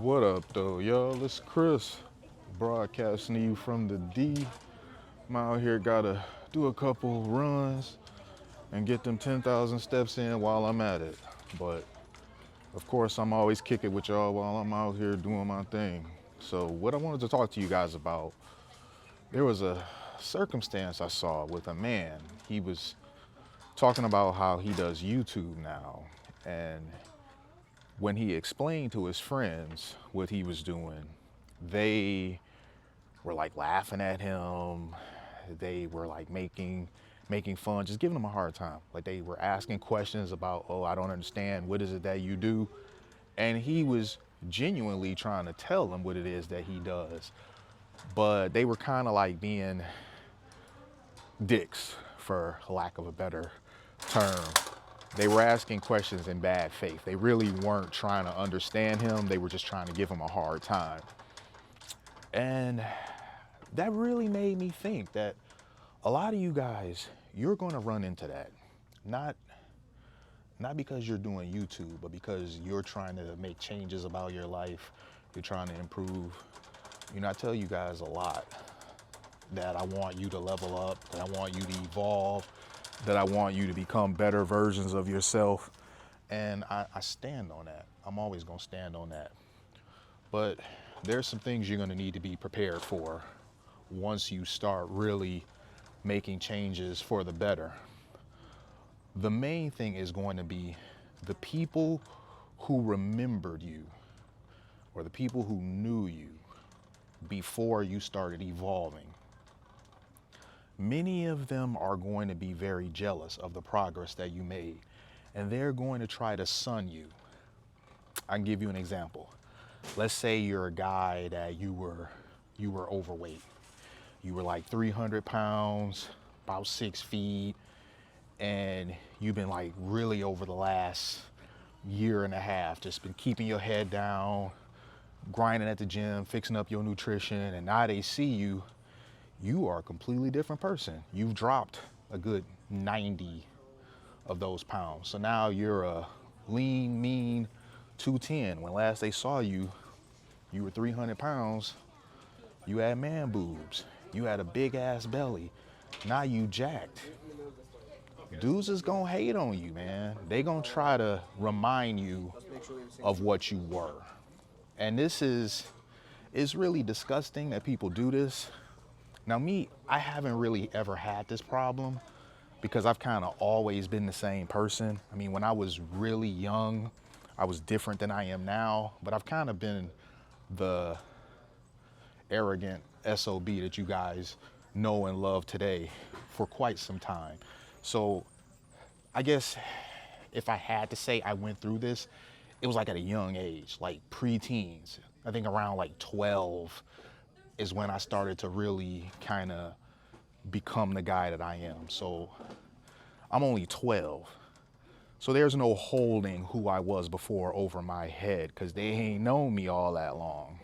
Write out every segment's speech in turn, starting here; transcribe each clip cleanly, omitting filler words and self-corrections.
What up, though, y'all? It's Chris, broadcasting to you from the D. I'm out here, gotta do a couple runs and get them 10,000 steps in while I'm at it. But of course, I'm always kicking with y'all while I'm out here doing my thing. So, what I wanted to talk to you guys about, there was a circumstance I saw with a man. He was talking about how he does YouTube now, and when he explained to his friends what he was doing, they were like laughing at him. They were like making fun, just giving him a hard time. Like they were asking questions about, oh, I don't understand. What is it that you do? And he was genuinely trying to tell them what it is that he does. But they were kind of like being dicks, for lack of a better term. They were asking questions in bad faith. They really weren't trying to understand him. They were just trying to give him a hard time. And that really made me think that a lot of you guys, you're going to run into that. Not because you're doing YouTube, but because you're trying to make changes about your life. You're trying to improve. You know, I tell you guys a lot that I want you to level up, that I want you to evolve, that I want you to become better versions of yourself. And I stand on that. I'm always going to stand on that. But there's some things you're going to need to be prepared for once you start really making changes for the better. The main thing is going to be the people who remembered you, or the people who knew you before you started evolving. Many of them are going to be very jealous of the progress that you made, and they're going to try to sun you. I can give you an example. Let's say you're a guy that you were overweight. You were like 300 pounds, about 6 feet, and you've been like really over the last year and a half, just been keeping your head down, grinding at the gym, fixing up your nutrition, and now they see you, you are a completely different person. You've dropped a good 90 of those pounds. So now you're a lean, mean 210. When last they saw you, you were 300 pounds. You had man boobs. You had a big ass belly. Now you jacked. Dudes is gonna hate on you, man. They gonna try to remind you of what you were. And this is, it's really disgusting that people do this. Now me, I haven't really ever had this problem because I've kind of always been the same person. I mean, when I was really young, I was different than I am now, but I've kind of been the arrogant SOB that you guys know and love today for quite some time. So I guess if I had to say I went through this, it was like at a young age, like pre-teens. I think around like 12 is when I started to really kind of become the guy that I am. So I'm only 12. So there's no holding who I was before over my head because they ain't known me all that long.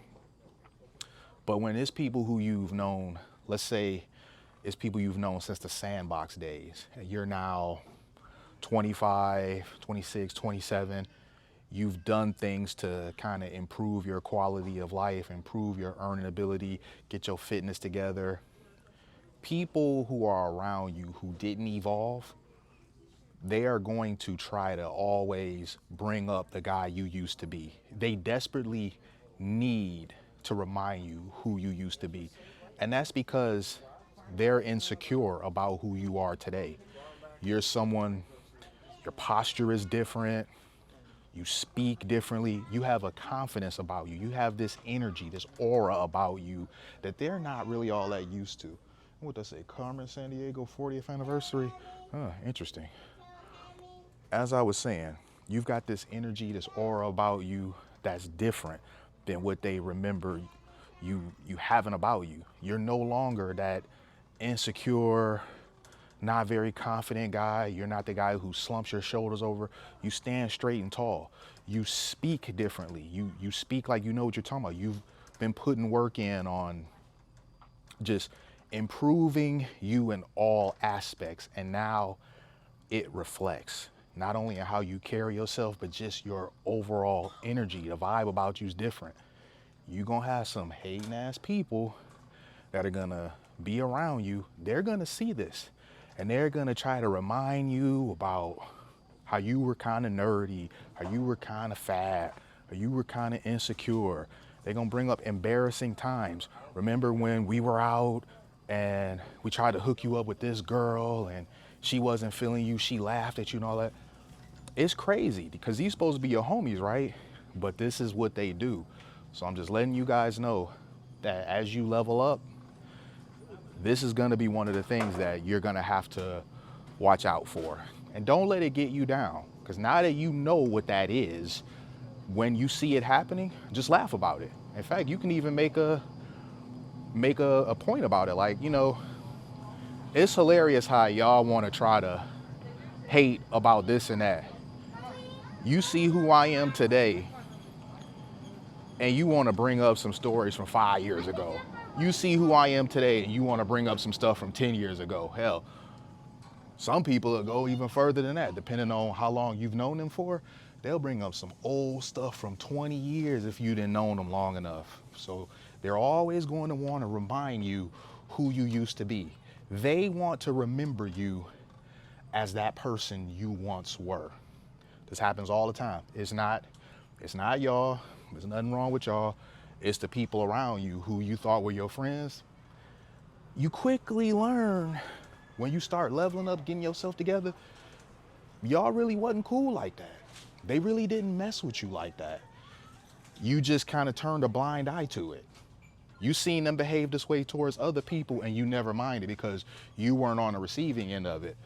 But when it's people who you've known, let's say it's people you've known since the sandbox days, and you're now 25, 26, 27, you've done things to kind of improve your quality of life, improve your earning ability, get your fitness together. People who are around you who didn't evolve, they are going to try to always bring up the guy you used to be. They desperately need to remind you who you used to be. And that's because they're insecure about who you are today. You're someone, your posture is different, you speak differently, you have a confidence about you, you have this energy, this aura about you that they're not really all that used to. What did I say, Carmen Sandiego 40th anniversary? Interesting. As I was saying, you've got this energy, this aura about you that's different than what they remember you having about you. You're no longer that insecure, not very confident guy. You're not the guy who slumps your shoulders over. You stand straight and tall. You speak differently. You speak like you know what you're talking about. You've been putting work in on just improving you in all aspects, and now it reflects. not only in how you carry yourself, but just your overall energy. The vibe about you is different. You're going to have some hating ass people that are going to be around you. They're going to see this and they're going to try to remind you about how you were kind of nerdy, how you were kind of fat, or you were kind of insecure. They're going to bring up embarrassing times. Remember when we were out and we tried to hook you up with this girl and she wasn't feeling you, she laughed at you and all that. It's crazy because these supposed to be your homies, right? But this is what they do. So I'm just letting you guys know that as you level up, this is going to be one of the things that you're going to have to watch out for. And don't let it get you down, because now that you know what that is, when you see it happening, just laugh about it. In fact, you can even make a point about it. Like, you know, it's hilarious how y'all want to try to hate about this and that. You see who I am today, and you want to bring up some stories from 5 years ago. You see who I am today, and you want to bring up some stuff from 10 years ago. Hell, some people will go even further than that, depending on how long you've known them for. They'll bring up some old stuff from 20 years if you didn't know them long enough. So they're always going to want to remind you who you used to be. They want to remember you as that person you once were. This happens all the time. It's not y'all. There's nothing wrong with y'all. It's the people around you who you thought were your friends. You quickly learn when you start leveling up, getting yourself together, y'all really wasn't cool like that. They really didn't mess with you like that. You just kind of turned a blind eye to it. You seen them behave this way towards other people and you never minded because you weren't on the receiving end of it.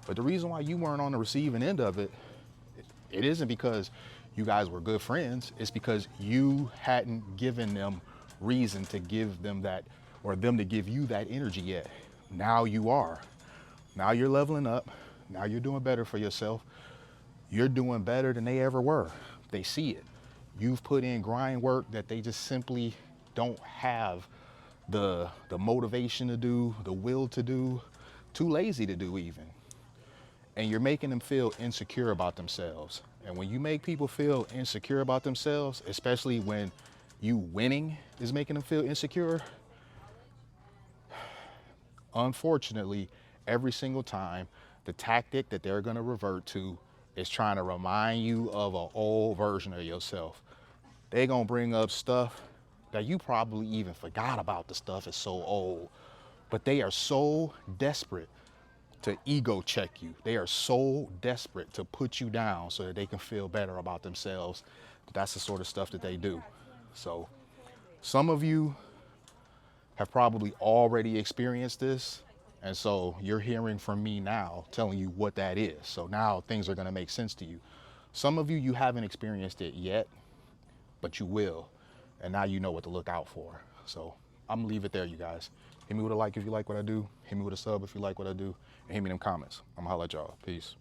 But the reason why you weren't on the receiving end of it, it isn't because you guys were good friends. It's because you hadn't given them reason to give them that, or them to give you that energy yet. Now you are. Now you're leveling up. Now you're doing better for yourself. You're doing better than they ever were. They see it. You've put in grind work that they just simply don't have the motivation to do, the will to do, too lazy to do even. And you're making them feel insecure about themselves. And when you make people feel insecure about themselves, especially when you winning is making them feel insecure, unfortunately, every single time, the tactic that they're going to revert to is trying to remind you of an old version of yourself. They're going to bring up stuff that you probably even forgot about. The stuff is so old, but they are so desperate to ego check you. They are so desperate to put you down so that they can feel better about themselves. That's the sort of stuff that they do. So some of you have probably already experienced this. And so you're hearing from me now, telling you what that is. So now things are going to make sense to you. Some of you, you haven't experienced it yet, but you will. And now you know what to look out for. So I'm going to leave it there, you guys. Hit me with a like if you like what I do. Hit me with a sub if you like what I do. And hit me in them comments. I'm going to holler at y'all. Peace.